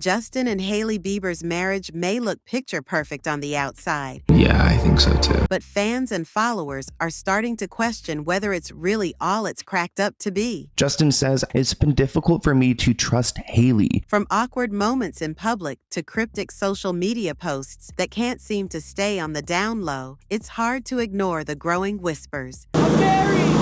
Justin and Hailey Bieber's marriage may look picture perfect on the outside. Yeah, I think so too. But fans and followers are starting to question whether it's really all it's cracked up to be. Justin says, "It's been difficult for me to trust Hailey." From awkward moments in public to cryptic social media posts that can't seem to stay on the down low, it's hard to ignore the growing whispers. I'm married!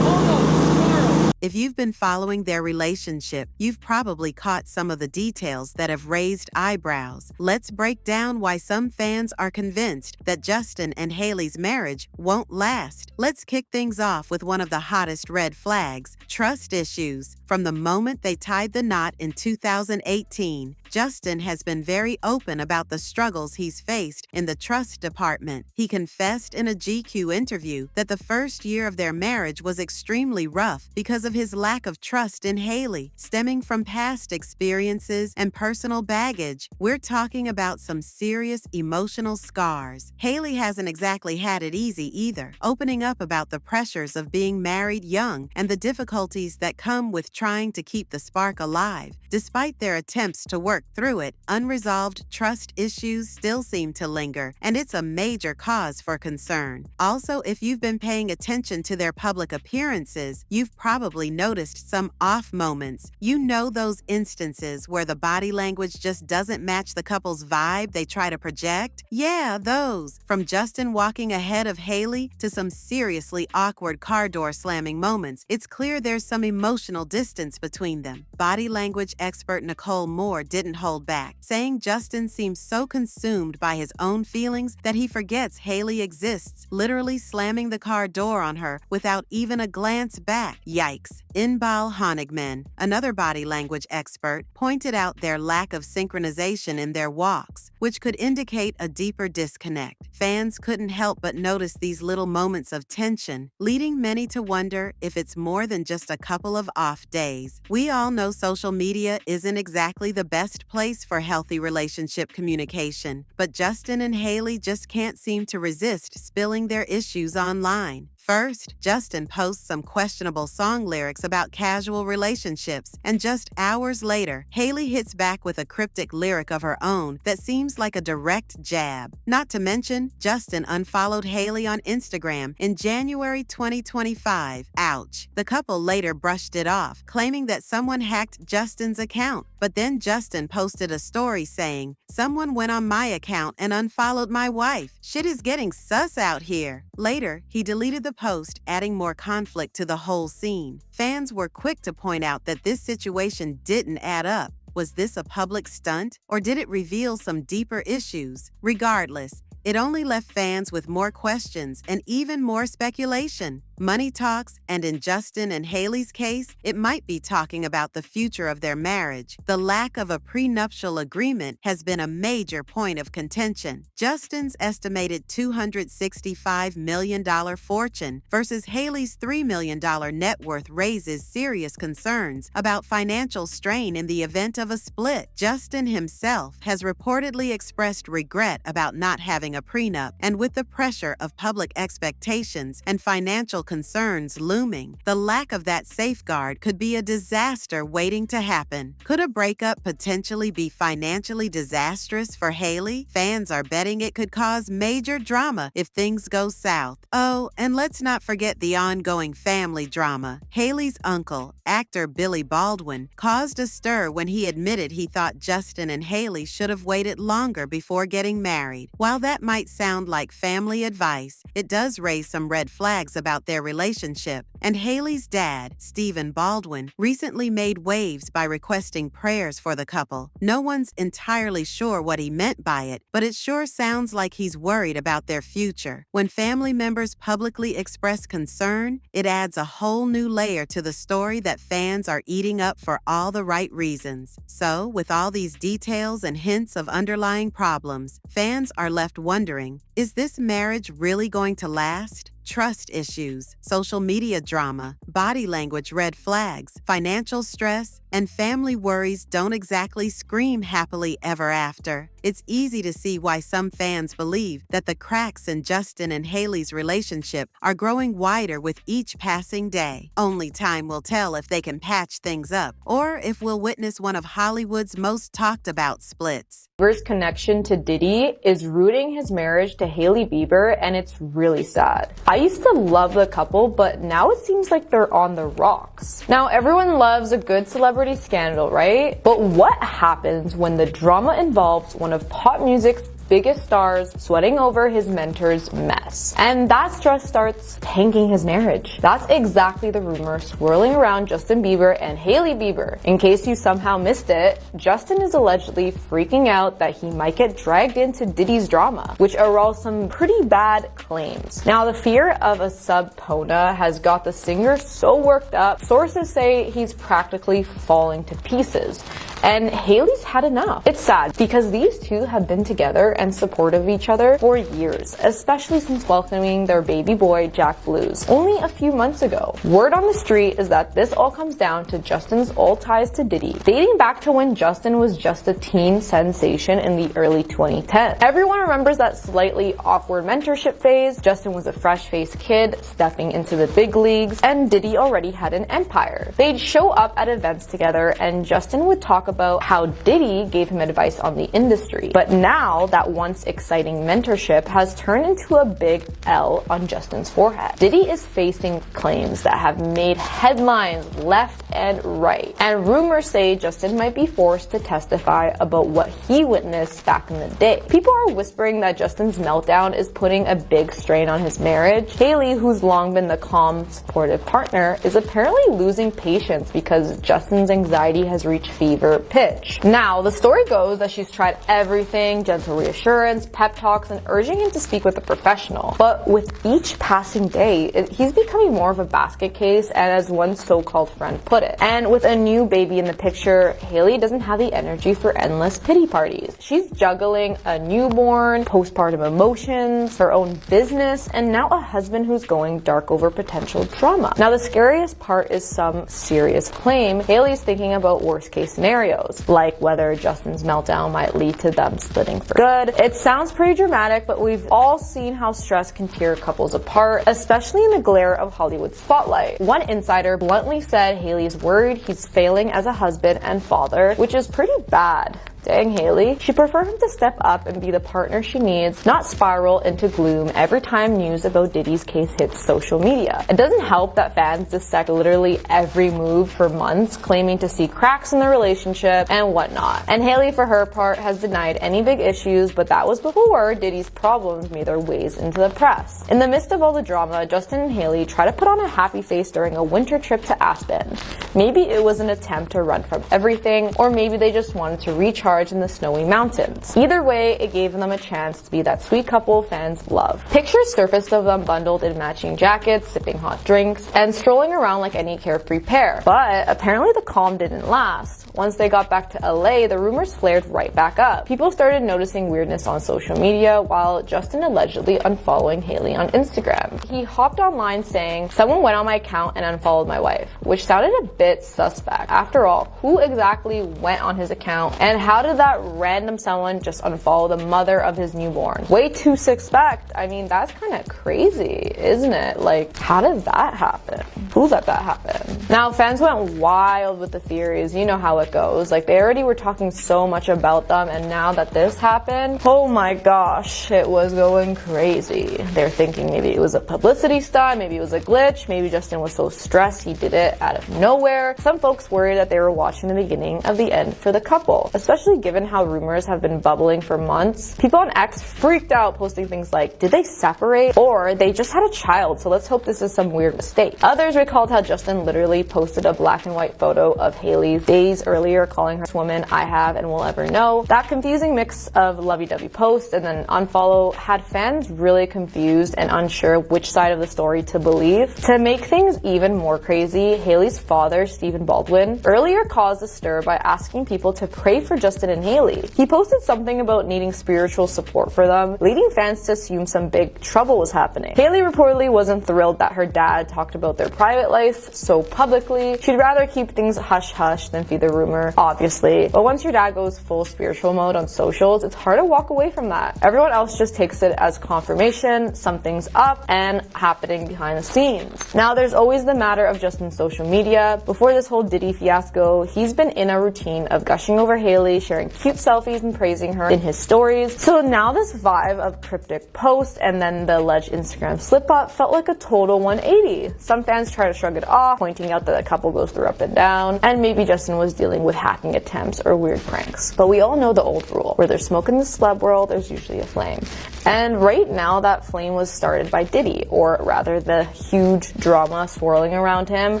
Hold on, tomorrow. If you've been following their relationship, you've probably caught some of the details that have raised eyebrows. Let's break down why some fans are convinced that Justin and Hailey's marriage won't last. Let's kick things off with one of the hottest red flags: trust issues. From the moment they tied the knot in 2018, Justin has been very open about the struggles he's faced in the trust department. He confessed in a GQ interview that the first year of their marriage was extremely rough because of his lack of trust in Hailey, stemming from past experiences and personal baggage. We're talking about some serious emotional scars. Hailey hasn't exactly had it easy either, opening up about the pressures of being married young and the difficulties that come with trying to keep the spark alive. Despite their attempts to work through it, unresolved trust issues still seem to linger, and it's a major cause for concern. Also, if you've been paying attention to their public appearances, you've probably noticed some off moments. You know those instances where the body language just doesn't match the couple's vibe they try to project? Yeah, those. From Justin walking ahead of Hailey to some seriously awkward car door slamming moments, it's clear there's some emotional distance between them. Body language expert Nicole Moore didn't hold back, saying Justin seems so consumed by his own feelings that he forgets Hailey exists, literally slamming the car door on her without even a glance back. Yikes. Inbal Honigman, another body language expert, pointed out their lack of synchronization in their walks, which could indicate a deeper disconnect. Fans couldn't help but notice these little moments of tension, leading many to wonder if it's more than just a couple of off days. We all know social media isn't exactly the best place for healthy relationship communication, but Justin and Hailey just can't seem to resist spilling their issues online. First, Justin posts some questionable song lyrics about casual relationships, and just hours later, Hailey hits back with a cryptic lyric of her own that seems like a direct jab. Not to mention, Justin unfollowed Hailey on Instagram in January 2025. Ouch. The couple later brushed it off, claiming that someone hacked Justin's account. But then Justin posted a story saying, "Someone went on my account and unfollowed my wife. Shit is getting sus out here." Later, he deleted the post, adding more conflict to the whole scene. Fans were quick to point out that this situation didn't add up. Was this a public stunt, or did it reveal some deeper issues? Regardless, it only left fans with more questions and even more speculation. Money talks, and in Justin and Hailey's case, it might be talking about the future of their marriage. The lack of a prenuptial agreement has been a major point of contention. Justin's estimated $265 million fortune versus Hailey's $3 million net worth raises serious concerns about financial strain in the event of a split. Justin himself has reportedly expressed regret about not having a prenup, and with the pressure of public expectations and financial concerns looming, the lack of that safeguard could be a disaster waiting to happen. Could a breakup potentially be financially disastrous for Hailey? Fans are betting it could cause major drama if things go south. Oh, and let's not forget the ongoing family drama. Hailey's uncle, actor Billy Baldwin, caused a stir when he admitted he thought Justin and Hailey should have waited longer before getting married. While that might sound like family advice, it does raise some red flags about their relationship. And Hailey's dad, Stephen Baldwin, recently made waves by requesting prayers for the couple. No one's entirely sure what he meant by it, but it sure sounds like he's worried about their future. When family members publicly express concern, it adds a whole new layer to the story that fans are eating up for all the right reasons. So, with all these details and hints of underlying problems, fans are left wondering, is this marriage really going to last? trust issues, social media drama, body language red flags, financial stress, and family worries don't exactly scream happily ever after. It's easy to see why some fans believe that the cracks in Justin and Hailey's relationship are growing wider with each passing day. Only time will tell if they can patch things up, or if we'll witness one of Hollywood's most talked about splits. Bieber's connection to Diddy is rooting his marriage to Hailey Bieber, and it's really sad. I used to love the couple, but now it seems like they're on the rocks. Now, everyone loves a good celebrity scandal, right? But what happens when the drama involves one of pop music's biggest stars sweating over his mentor's mess? And that stress starts tanking his marriage. That's exactly the rumor swirling around Justin Bieber and Hailey Bieber. In case you somehow missed it, Justin is allegedly freaking out that he might get dragged into Diddy's drama, which aroused some pretty bad claims. Now, the fear of a subpona has got the singer so worked up, sources say he's practically falling to pieces. And Hailey's had enough. It's sad because these two have been together and supportive of each other for years, especially since welcoming their baby boy Jack Blues only a few months ago. Word on the street is that this all comes down to Justin's old ties to Diddy, dating back to when Justin was just a teen sensation in the early 2010s. Everyone remembers that slightly awkward mentorship phase. Justin was a fresh-faced kid stepping into the big leagues, and Diddy already had an empire. They'd show up at events together, and Justin would talk about how Diddy gave him advice on the industry. But now that once exciting mentorship has turned into a big L on Justin's forehead. Diddy is facing claims that have made headlines left and right. And rumors say Justin might be forced to testify about what he witnessed back in the day. People are whispering that Justin's meltdown is putting a big strain on his marriage. Hailey, who's long been the calm, supportive partner, is apparently losing patience because Justin's anxiety has reached fever pitch. Now, the story goes that she's tried everything: gentle reassurance, pep talks, and urging him to speak with a professional. But with each passing day, he's becoming more of a basket case, and as one so-called friend put it. And with a new baby in the picture, Hailey doesn't have the energy for endless pity parties. She's juggling a newborn, postpartum emotions, her own business, and now a husband who's going dark over potential drama. Now, the scariest part is some serious claim Hailey's thinking about worst case scenarios, like whether Justin's meltdown might lead to them splitting for good. It sounds pretty dramatic, but we've all seen how stress can tear couples apart, especially in the glare of Hollywood spotlight. One insider bluntly said Hailey's worried he's failing as a husband and father, which is pretty bad. Dang, Hailey. She'd prefer him to step up and be the partner she needs, not spiral into gloom every time news about Diddy's case hits social media. It doesn't help that fans dissect literally every move for months, claiming to see cracks in the relationship and whatnot. And Hailey, for her part, has denied any big issues, but that was before Diddy's problems made their ways into the press. In the midst of all the drama, Justin and Hailey try to put on a happy face during a winter trip to Aspen. Maybe it was an attempt to run from everything, or maybe they just wanted to recharge in the snowy mountains. Either way, it gave them a chance to be that sweet couple fans love. Pictures surfaced of them bundled in matching jackets, sipping hot drinks, and strolling around like any carefree pair. But apparently the calm didn't last. Once they got back to LA, the rumors flared right back up. People started noticing weirdness on social media, while Justin allegedly unfollowing Hailey on Instagram. He hopped online saying, "Someone went on my account and unfollowed my wife," which sounded a bit suspect. After all, who exactly went on his account, and how did that random someone just unfollow the mother of his newborn? Way too suspect. I mean, that's kind of crazy, isn't it? Like, how did that happen? Who let that happen? Now, fans went wild with the theories. You know how it goes. Like, they already were talking so much about them, and now that this happened, oh my gosh, it was going crazy. They're thinking maybe it was a publicity stunt, maybe it was a glitch, maybe Justin was so stressed he did it out of nowhere. Some folks worried that they were watching the beginning of the end for the couple, especially given how rumors have been bubbling for months. People on X freaked out, posting things like, did they separate? Or they just had a child, so let's hope this is some weird mistake. Others recalled how Justin literally posted a black and white photo of Hailey days earlier, calling her this woman I have and will ever know. That confusing mix of lovey-dovey posts and then unfollow had fans really confused and unsure which side of the story to believe. To make things even more crazy, Hailey's father, Stephen Baldwin, earlier caused a stir by asking people to pray for Justin Justin and Hailey. He posted something about needing spiritual support for them, leading fans to assume some big trouble was happening. Hailey reportedly wasn't thrilled that her dad talked about their private life so publicly. She'd rather keep things hush-hush than feed the rumor, obviously. But once your dad goes full spiritual mode on socials, it's hard to walk away from that. Everyone else just takes it as confirmation something's up and happening behind the scenes. Now, there's always the matter of Justin's social media. Before this whole Diddy fiasco, he's been in a routine of gushing over Hailey, sharing cute selfies and praising her in his stories. So now this vibe of cryptic posts and then the alleged Instagram slip-up felt like a total 180. Some fans try to shrug it off, pointing out that the couple goes through up and down, and maybe Justin was dealing with hacking attempts or weird pranks. But we all know the old rule, where there's smoke in the celeb world, there's usually a flame. And right now, that flame was started by Diddy, or rather the huge drama swirling around him.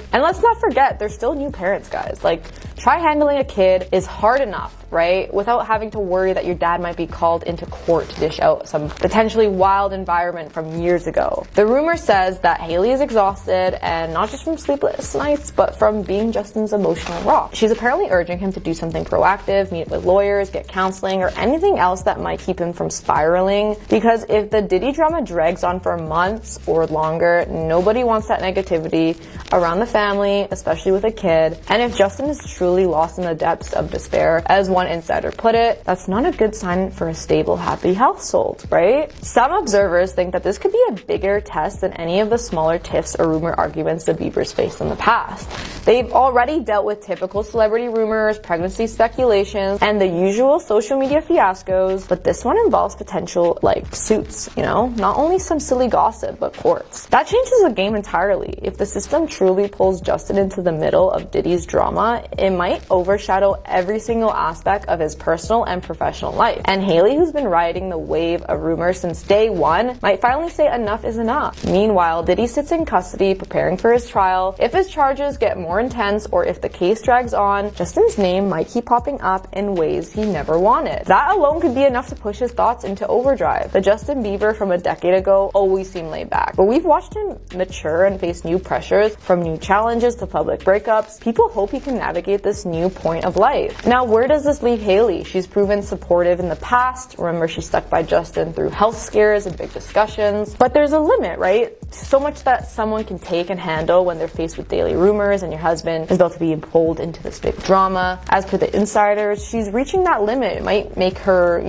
And let's not forget, they're still new parents, guys. Like, try handling a kid is hard enough, right? Without having to worry that your dad might be called into court to dish out some potentially wild environment from years ago. The rumor says that Hailey is exhausted, and not just from sleepless nights, but from being Justin's emotional rock. She's apparently urging him to do something proactive, meet with lawyers, get counseling, or anything else that might keep him from spiraling. Because if the Diddy drama drags on for months or longer, nobody wants that negativity around the family, especially with a kid. And if Justin is truly lost in the depths of despair, as one insider put it, that's not a good sign for a stable, happy household, right? Some observers think that this could be a bigger test than any of the smaller tiffs or rumor arguments the Biebers faced in the past. They've already dealt with typical celebrity rumors, pregnancy speculations, and the usual social media fiascos, but this one involves potential, suits, not only some silly gossip, but courts. That changes the game entirely. If the system truly pulls Justin into the middle of Diddy's drama, it might overshadow every single aspect of his personal and professional life. And Hailey, who's been riding the wave of rumors since day one, might finally say enough is enough. Meanwhile, Diddy sits in custody preparing for his trial. If his charges get more intense or if the case drags on, Justin's name might keep popping up in ways he never wanted. That alone could be enough to push his thoughts into overdrive. The Justin Bieber from a decade ago always seemed laid back, but we've watched him mature and face new pressures, from new challenges to public breakups. People hope he can navigate this new point of life. Now, where does this leave Hailey? She's proven supportive in the past. Remember, she stuck by Justin through health scares and big discussions. But there's a limit, right? So much that someone can take and handle when they're faced with daily rumors and your husband is about to be pulled into this big drama. As per the insiders, she's reaching that limit. It might make her,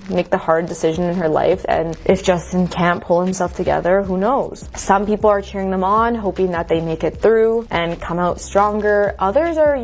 make the hard decision in her life. And if Justin can't pull himself together, who knows? Some people are cheering them on, hoping that they make it through and come out stronger. Others are,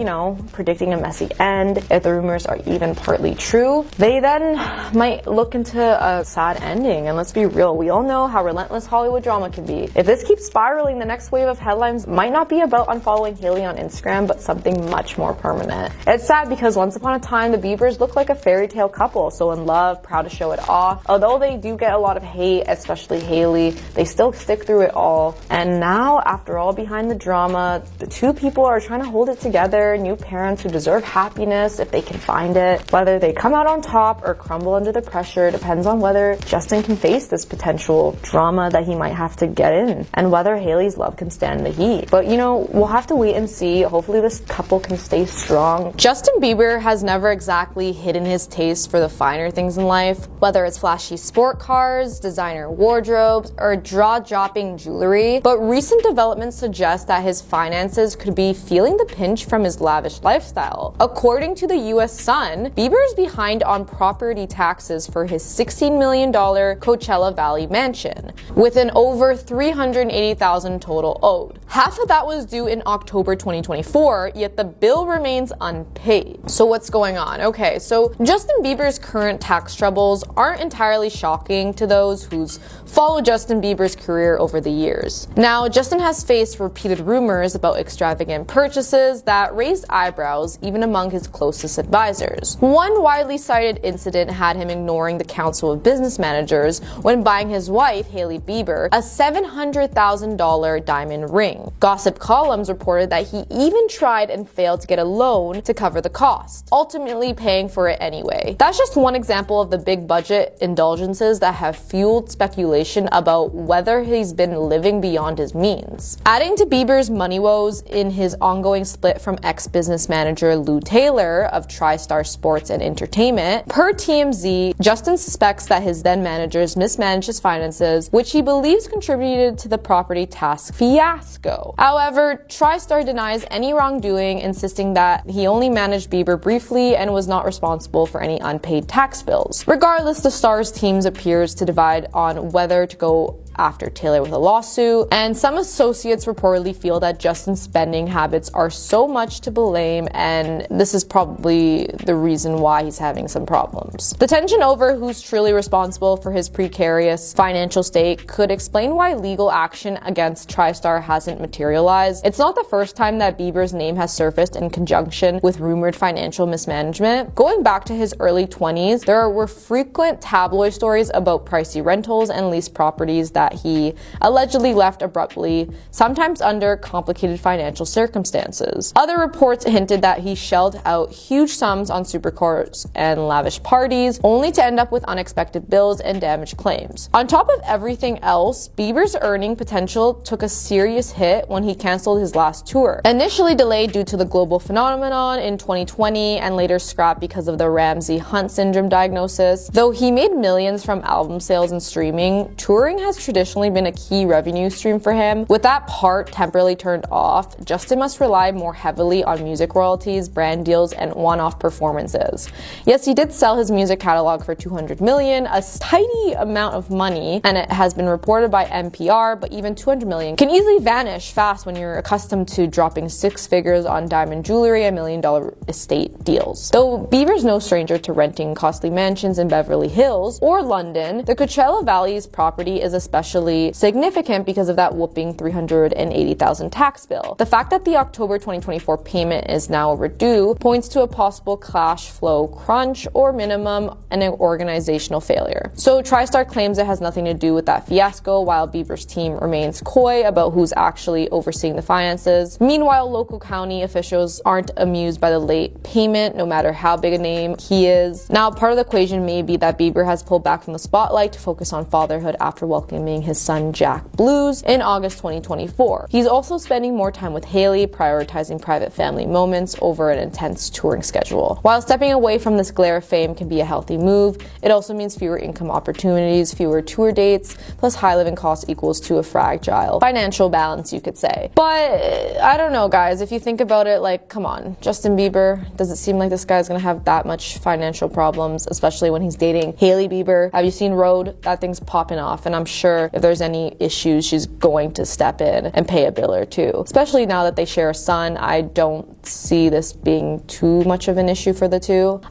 predicting a messy end. If the rumors are even partly true, they then might look into a sad ending. And let's be real, we all know how relentless Hollywood drama can be. If this keeps spiraling, the next wave of headlines might not be about unfollowing Hailey on Instagram, but something much more permanent. It's sad because once upon a time, the Biebers looked like a fairy tale couple, so in love, proud to show it off. Although they do get a lot of hate, especially Hailey, they still stick through it all. And now, after all behind the drama, the two people are trying to hold it together, new parents who deserve happiness if they can find it. Whether they come out on top or crumble under the pressure depends on whether Justin can face this potential drama that he might have to get in, and whether Hailey's love can stand the heat. But we'll have to wait and see. Hopefully this couple can stay strong. Justin Bieber has never exactly hidden his taste for the finer things in life, whether it's flashy sport cars, designer wardrobes, or jaw-dropping jewelry. But recent developments suggest that his finances could be feeling the pinch from his lavish lifestyle. According to the US Sun, Bieber is behind on property taxes for his $16 million Coachella Valley mansion, with an over $380,000 total owed. Half of that was due in October 2024, yet the bill remains unpaid. So what's going on? Okay, so Justin Bieber's current tax troubles aren't entirely shocking to those who's followed Justin Bieber's career over the years. Now, Justin has faced repeated rumors about extravagant purchases that raised eyebrows even among his closest advisors. One widely cited incident had him ignoring the Council of Business Managers when buying his wife, Hailey Bieber, a $700,000 diamond ring. Gossip columns reported that he even tried and failed to get a loan to cover the cost, ultimately paying for it anyway. That's just one example of the big budget indulgences that have fueled speculation about whether he's been living beyond his means. Adding to Bieber's money woes in his ongoing split from ex-business business manager Lou Taylor of TriStar Sports and Entertainment. Per TMZ, Justin suspects that his then managers mismanaged his finances, which he believes contributed to the property task fiasco. However, TriStar denies any wrongdoing, insisting that he only managed Bieber briefly and was not responsible for any unpaid tax bills. Regardless, the Stars teams appears to divide on whether to go after Taylor with a lawsuit, and some associates reportedly feel that Justin's spending habits are so much to blame, and this is probably the reason why he's having some problems. The tension over who's truly responsible for his precarious financial state could explain why legal action against TriStar hasn't materialized. It's not the first time that Bieber's name has surfaced in conjunction with rumored financial mismanagement. Going back to his early 20s, there were frequent tabloid stories about pricey rentals and leased properties that he allegedly left abruptly, sometimes under complicated financial circumstances. Other reports hinted that he shelled out huge sums on supercars and lavish parties, only to end up with unexpected bills and damaged claims. On top of everything else, Bieber's earning potential took a serious hit when he canceled his last tour. Initially delayed due to the global phenomenon in 2020 and later scrapped because of the Ramsay-Hunt syndrome diagnosis. Though he made millions from album sales and streaming, touring has traditionally been a key revenue stream for him. With that part temporarily turned off, Justin must rely more heavily on music royalties, brand deals, and one-off performances. Yes, he did sell his music catalog for $200 million, a tiny amount of money, and it has been reported by NPR, but even $200 million can easily vanish fast when you're accustomed to dropping six figures on diamond jewelry and $1 million estate deals. Though Bieber's no stranger to renting costly mansions in Beverly Hills or London, the Coachella Valley's property is especially significant because of that whooping $380,000 tax bill. The fact that the October 2024 payment is now overdue points to a possible cash flow crunch or minimum an organizational failure. So TriStar claims it has nothing to do with that fiasco, while Bieber's team remains coy about who's actually overseeing the finances. Meanwhile, local county officials aren't amused by the late payment, no matter how big a name he is. Now, part of the equation may be that Bieber has pulled back from the spotlight to focus on fatherhood after welcoming his son Jack Blues in August 2024. He's also spending more time with Hailey, prioritizing private family moments over an intense touring schedule. While stepping away from this glare of fame can be a healthy move, it also means fewer income opportunities, fewer tour dates, plus high living costs equals to a fragile financial balance, you could say. But I don't know, guys, if you think about it, like, come on, Justin Bieber, does it seem like this guy's gonna have that much financial problems, especially when he's dating Hailey Bieber? Have you seen Road? That thing's popping off, and I'm sure if there's any issues, she's going to step in and pay a bill or two. Especially now that they share a son, I don't see this being too much of an issue for the two.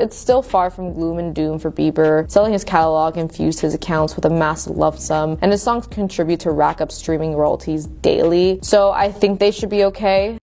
It's still far from gloom and doom for Bieber. Selling his catalog infused his accounts with a massive love sum, and his songs contribute to rack up streaming royalties daily. So I think they should be okay.